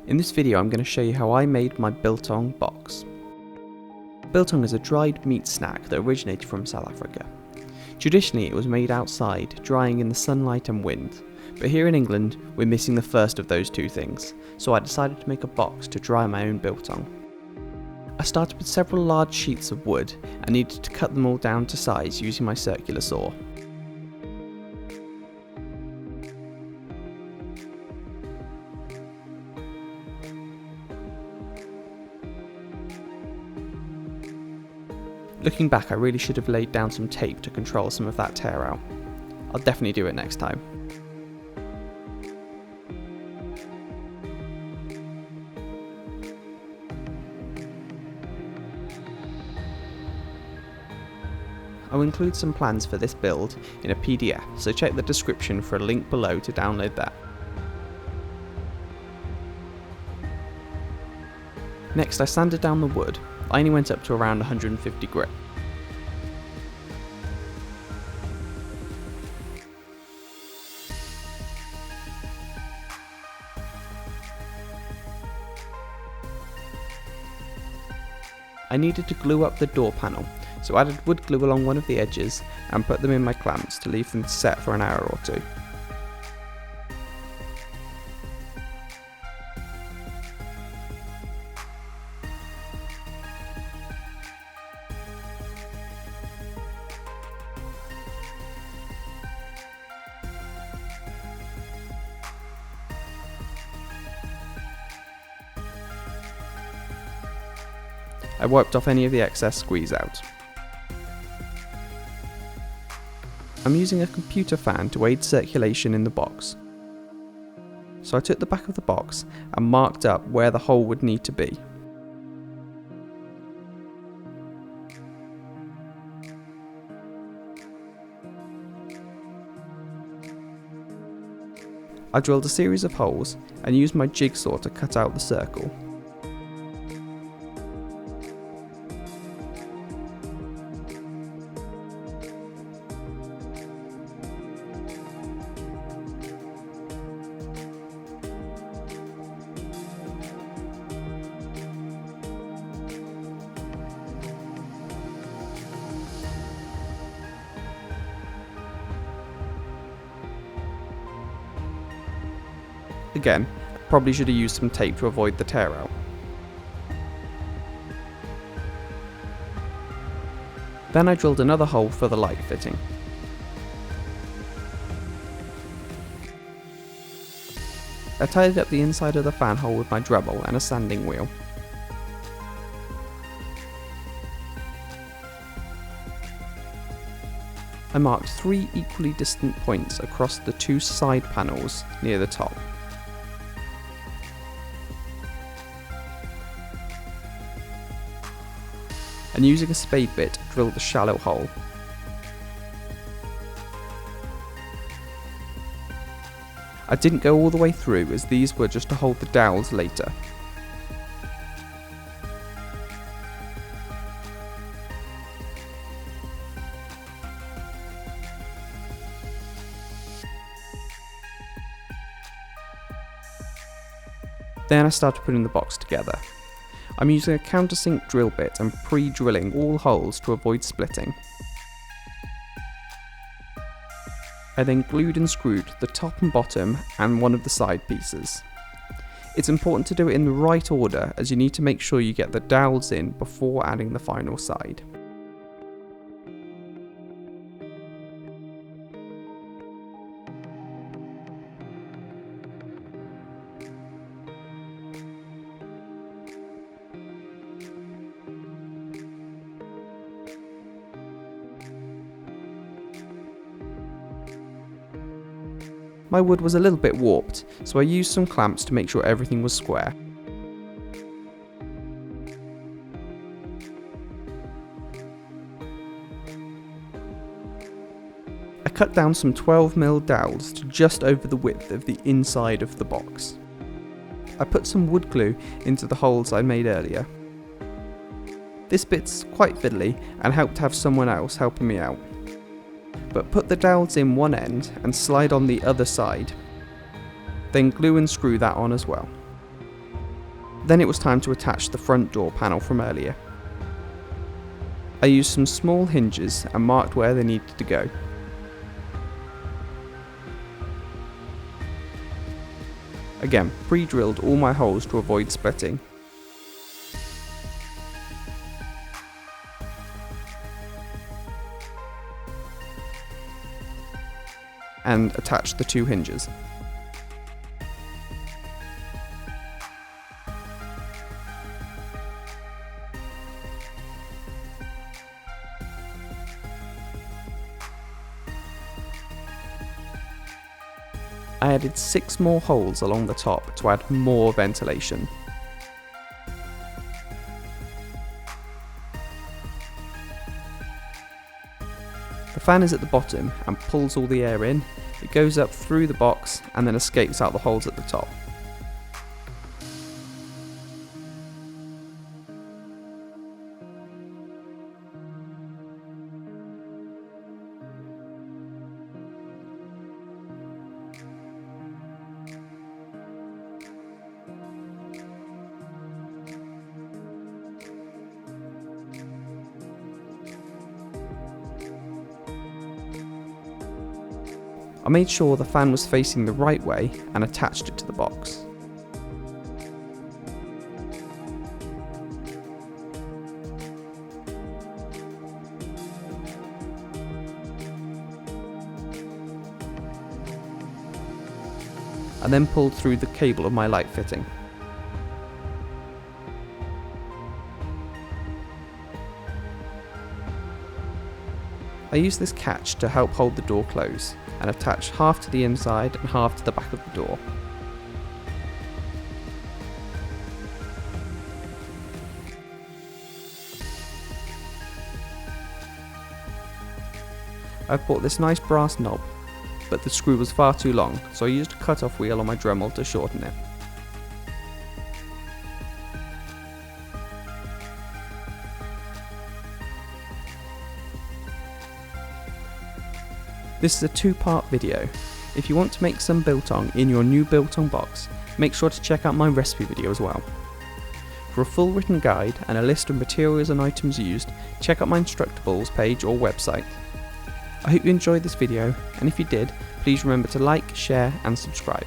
In this video I'm going to show you how I made my Biltong Box. Biltong is a dried meat snack that originated from South Africa. Traditionally it was made outside, drying in the sunlight and wind, but here in England we're missing the first of those two things, so I decided to make a box to dry my own biltong. I started with several large sheets of wood and needed to cut them all down to size using my circular saw. Looking back, I really should have laid down some tape to control some of that tear out. I'll definitely do it next time. I'll include some plans for this build in a PDF, so check the description for a link below to download that. Next I sanded down the wood. I only went up to around 150 grit. I needed to glue up the door panel, so I added wood glue along one of the edges and put them in my clamps to leave them set for an hour or two. I wiped off any of the excess squeeze out. I'm using a computer fan to aid circulation in the box. So I took the back of the box and marked up where the hole would need to be. I drilled a series of holes and used my jigsaw to cut out the circle. Again, probably should have used some tape to avoid the tear out. Then I drilled another hole for the light fitting. I tidied up the inside of the fan hole with my Dremel and a sanding wheel. I marked 3 equally distant points across the 2 side panels near the top. And using a spade bit, drilled a shallow hole. I didn't go all the way through, as these were just to hold the dowels later. Then I started putting the box together. I'm using a countersink drill bit and pre-drilling all holes to avoid splitting. I then glued and screwed the top and bottom and one of the side pieces. It's important to do it in the right order, as you need to make sure you get the dowels in before adding the final side. My wood was a little bit warped, so I used some clamps to make sure everything was square. I cut down some 12mm dowels to just over the width of the inside of the box. I put some wood glue into the holes I made earlier. This bit's quite fiddly and helped to have someone else helping me out. But put the dowels in one end and slide on the other side. Then glue and screw that on as well. Then it was time to attach the front door panel from earlier. I used some small hinges and marked where they needed to go. Again, pre-drilled all my holes to avoid splitting. And attached the 2 hinges. I added 6 more holes along the top to add more ventilation. The fan is at the bottom and pulls all the air in. It goes up through the box and then escapes out the holes at the top. I made sure the fan was facing the right way and attached it to the box. I then pulled through the cable of my light fitting. I used this catch to help hold the door closed and attach half to the inside and half to the back of the door. I've bought this nice brass knob, but the screw was far too long, so I used a cut-off wheel on my Dremel to shorten it. This is a 2-part video. If you want to make some biltong in your new biltong box, make sure to check out my recipe video as well. For a full written guide and a list of materials and items used, check out my Instructables page or website. I hope you enjoyed this video, and if you did, please remember to like, share and subscribe.